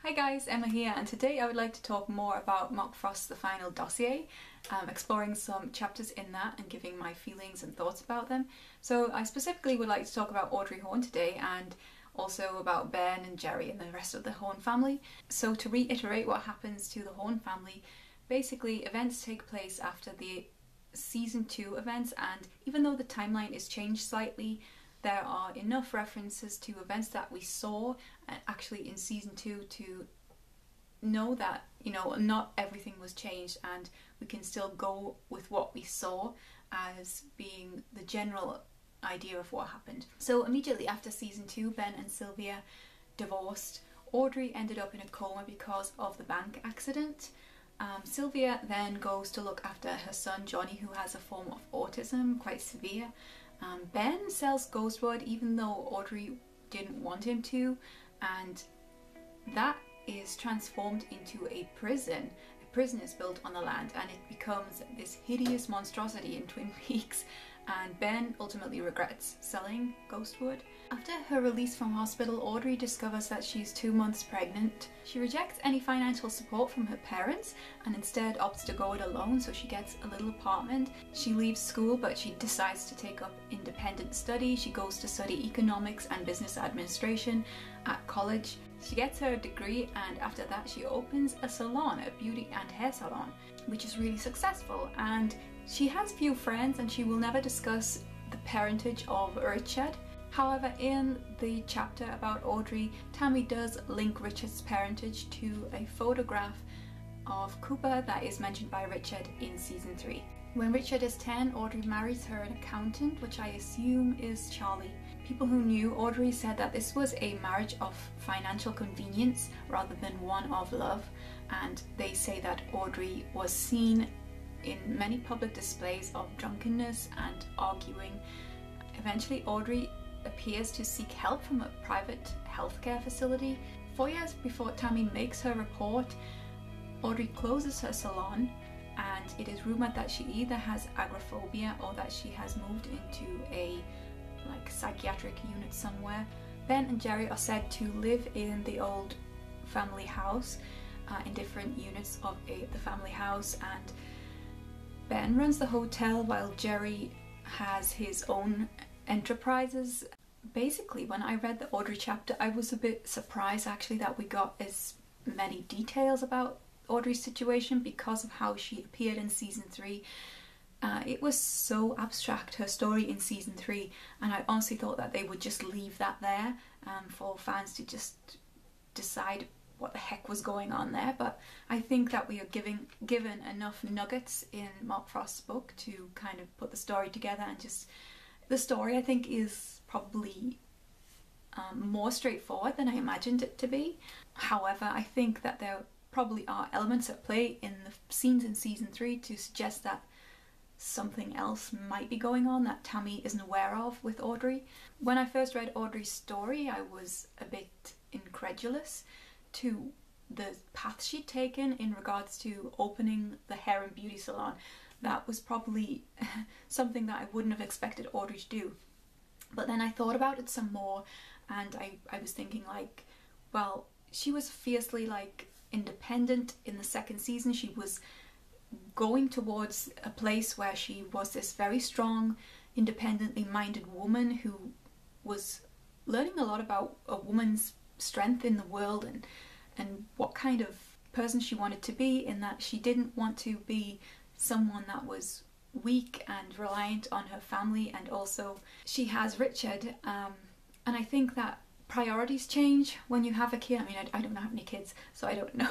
Hi guys, Emma here, and today I would like to talk more about Mark Frost's The Final Dossier, exploring some chapters in that and giving my feelings and thoughts about them. So I specifically would like to talk about Audrey Horne today and also about Ben and Jerry and the rest of the Horne family. So to reiterate what happens to the Horne family, basically events take place after the season 2 events, and even though the timeline is changed slightly, there are enough references to events that we saw actually in season 2 to know that, you know, not everything was changed and we can still go with what we saw as being the general idea of what happened. So immediately after season 2, Ben and Sylvia divorced. Audrey ended up in a coma because of the bank accident. Sylvia then goes to look after her son Johnny, who has a form of autism, quite severe. Ben sells Ghostwood even though Audrey didn't want him to, and that is transformed into a prison. A prison is built on the land and it becomes this hideous monstrosity in Twin Peaks, and Ben ultimately regrets selling Ghostwood. After her release from hospital, Audrey discovers that she's 2 months pregnant. She rejects any financial support from her parents and instead opts to go it alone, so she gets a little apartment. She leaves school, but she decides to take up independent study. She goes to study economics and business administration at college. She gets her degree, and after that she opens a salon, a beauty and hair salon, which is really successful. And she has few friends and she will never discuss the parentage of Richard. However, in the chapter about Audrey, Tammy does link Richard's parentage to a photograph of Cooper that is mentioned by Richard in season 3. When Richard is 10, Audrey marries her an accountant, which I assume is Charlie. People who knew Audrey said that this was a marriage of financial convenience rather than one of love, and they say that Audrey was seen in many public displays of drunkenness and arguing. Eventually, Audrey appears to seek help from a private healthcare facility. 4 years before Tammy makes her report, Audrey closes her salon, and it is rumoured that she either has agoraphobia or that she has moved into a psychiatric unit somewhere. Ben and Jerry are said to live in the old family house, in different units of the family house, and Ben runs the hotel while Jerry has his own enterprises. Basically, when I read the Audrey chapter, I was a bit surprised actually that we got as many details about Audrey's situation because of how she appeared in season 3. It was so abstract, her story in season 3, and I honestly thought that they would just leave that there for fans to just decide what the heck was going on there. But I think that we are given enough nuggets in Mark Frost's book to kind of put the story together, and just the story I think is probably more straightforward than I imagined it to be. However, I think that there probably are elements at play in the scenes in season 3 to suggest that something else might be going on that Tammy isn't aware of with Audrey. When I first read Audrey's story, I was a bit incredulous to the path she'd taken in regards to opening the hair and beauty salon. That was probably something that I wouldn't have expected Audrey to do. But then I thought about it some more, and I was thinking, like, well, she was fiercely independent in the second season. She was going towards a place where she was this very strong, independently minded woman who was learning a lot about a woman's strength in the world and what kind of person she wanted to be, in that she didn't want to be someone that was weak and reliant on her family. And also she has Richard, and I think that priorities change when you have a kid. I mean, I don't have any kids, so I don't know.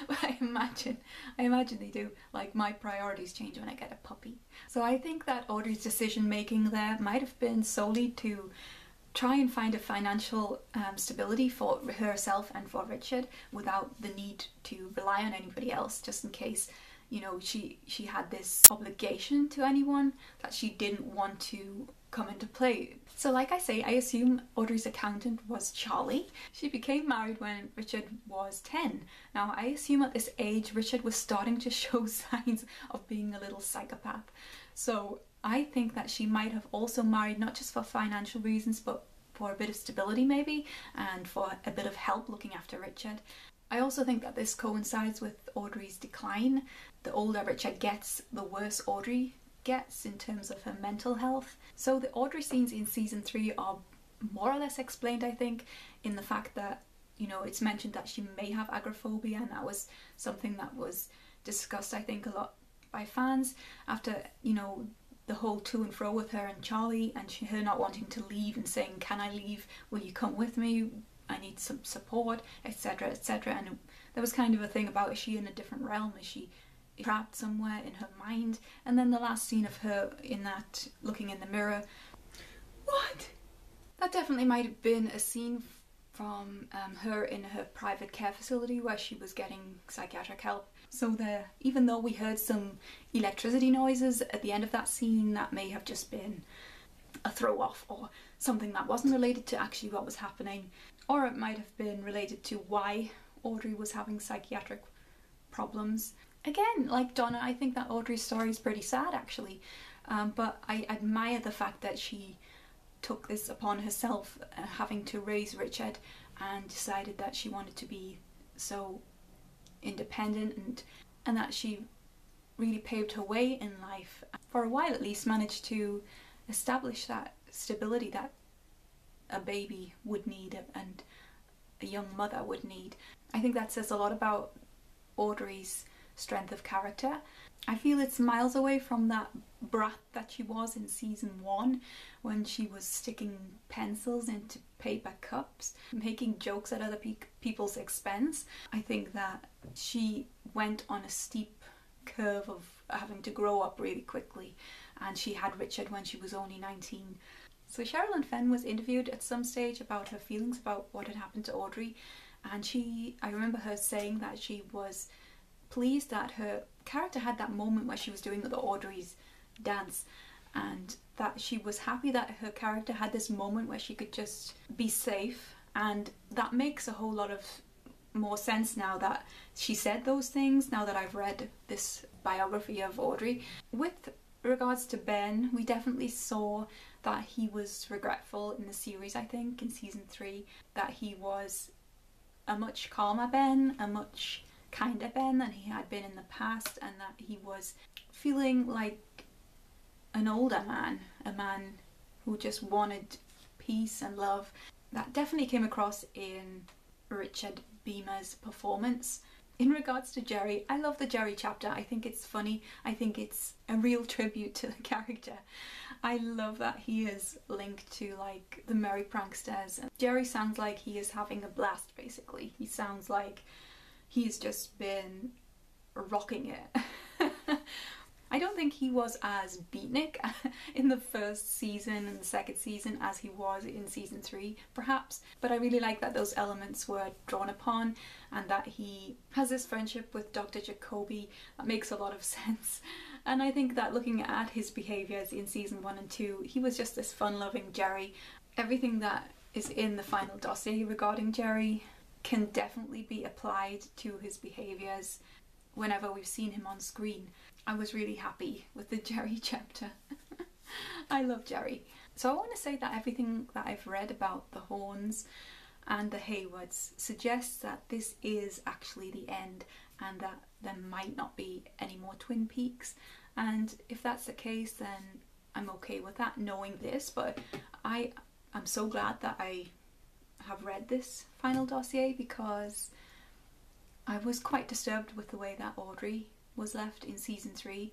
But I imagine they do. Like, my priorities change when I get a puppy. So I think that Audrey's decision making there might have been solely to try and find a financial stability for herself and for Richard without the need to rely on anybody else, just in case, you know, she had this obligation to anyone that she didn't want to come into play. So like I say, I assume Audrey's accountant was Charlie. She became married when Richard was 10. Now I assume at this age Richard was starting to show signs of being a little psychopath. So I think that she might have also married not just for financial reasons, but for a bit of stability maybe, and for a bit of help looking after Richard. I also think that this coincides with Audrey's decline. The older Richard gets, the worse Audrey gets in terms of her mental health. So the Audrey scenes in season 3 are more or less explained, I think, in the fact that, you know, it's mentioned that she may have agoraphobia, and that was something that was discussed, I think, a lot by fans after, you know, the whole to and fro with her and Charlie, and her not wanting to leave and saying, can I leave, will you come with me, I need some support, etc, etc. And there was kind of a thing about, is she in a different realm, is she trapped somewhere in her mind? And then the last scene of her in that looking in the mirror, what? That definitely might have been a scene from her in her private care facility where she was getting psychiatric help. So there, even though we heard some electricity noises at the end of that scene, that may have just been a throw off or something that wasn't related to actually what was happening, or it might have been related to why Audrey was having psychiatric problems. Again, like Donna, I think that Audrey's story is pretty sad actually, but I admire the fact that she took this upon herself, having to raise Richard, and decided that she wanted to be so independent, and that she really paved her way in life, for a while at least, managed to establish that stability that a baby would need and a young mother would need. I think that says a lot about Audrey's strength of character. I feel it's miles away from that brat that she was in season 1, when she was sticking pencils into paper cups, making jokes at other people's expense. I think that she went on a steep curve of having to grow up really quickly, and she had Richard when she was only 19. So Sherilyn Fenn was interviewed at some stage about her feelings about what had happened to Audrey, and I remember her saying that she was pleased that her character had that moment where she was doing the Audrey's dance, and that she was happy that her character had this moment where she could just be safe. And that makes a whole lot of more sense now that she said those things, now that I've read this biography of Audrey. With regards to Ben, we definitely saw that he was regretful in the series, I think, in season 3, that he was a much calmer Ben, a much kinder Ben than he had been in the past, and that he was feeling like an older man, a man who just wanted peace and love. That definitely came across in Richard Beamer's performance. In regards to Jerry, I love the Jerry chapter. I think it's funny. I think it's a real tribute to the character. I love that he is linked to like the Merry Pranksters. Jerry sounds like he is having a blast basically. He sounds like he's just been rocking it. I don't think he was as beatnik in the first season and the second season as he was in season 3, perhaps, but I really like that those elements were drawn upon, and that he has this friendship with Dr. Jacoby that makes a lot of sense. And I think that looking at his behaviours in season 1 and 2, he was just this fun-loving Jerry. Everything that is in the final dossier regarding Jerry can definitely be applied to his behaviours whenever we've seen him on screen. I was really happy with the Jerry chapter. I love Jerry. So I want to say that everything that I've read about the Horns and the Haywoods suggests that this is actually the end, and that there might not be any more Twin Peaks. And if that's the case, then I'm okay with that, knowing this. But I'm so glad that I have read this final dossier, because I was quite disturbed with the way that Audrey was left in season 3.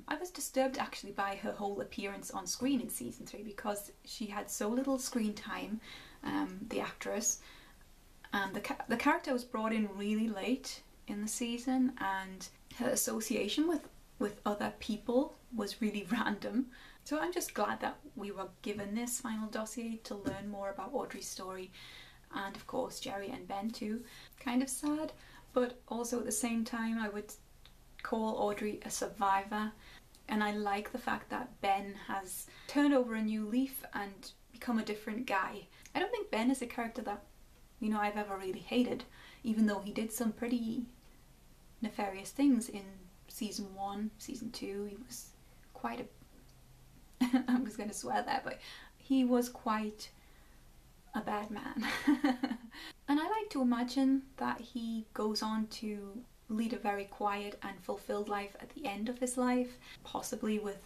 I was disturbed actually by her whole appearance on screen in season 3, because she had so little screen time, the actress, and the character was brought in really late in the season, and her association with other people was really random. So I'm just glad that we were given this final dossier to learn more about Audrey's story, and of course Jerry and Ben too. Kind of sad, but also at the same time I would call Audrey a survivor, and I like the fact that Ben has turned over a new leaf and become a different guy. I don't think Ben is a character that, you know, I've ever really hated, even though he did some pretty nefarious things in season 1, season 2. He was quite a I was going to swear there, but he was quite a bad man. And I like to imagine that he goes on to lead a very quiet and fulfilled life at the end of his life, possibly with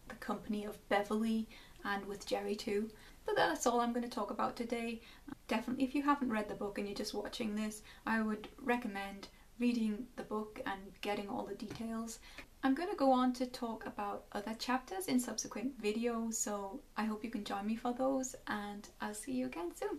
the company of Beverly and with Jerry too. But that's all I'm going to talk about today. Definitely, if you haven't read the book and you're just watching this, I would recommend reading the book and getting all the details. I'm going to go on to talk about other chapters in subsequent videos, so I hope you can join me for those, and I'll see you again soon.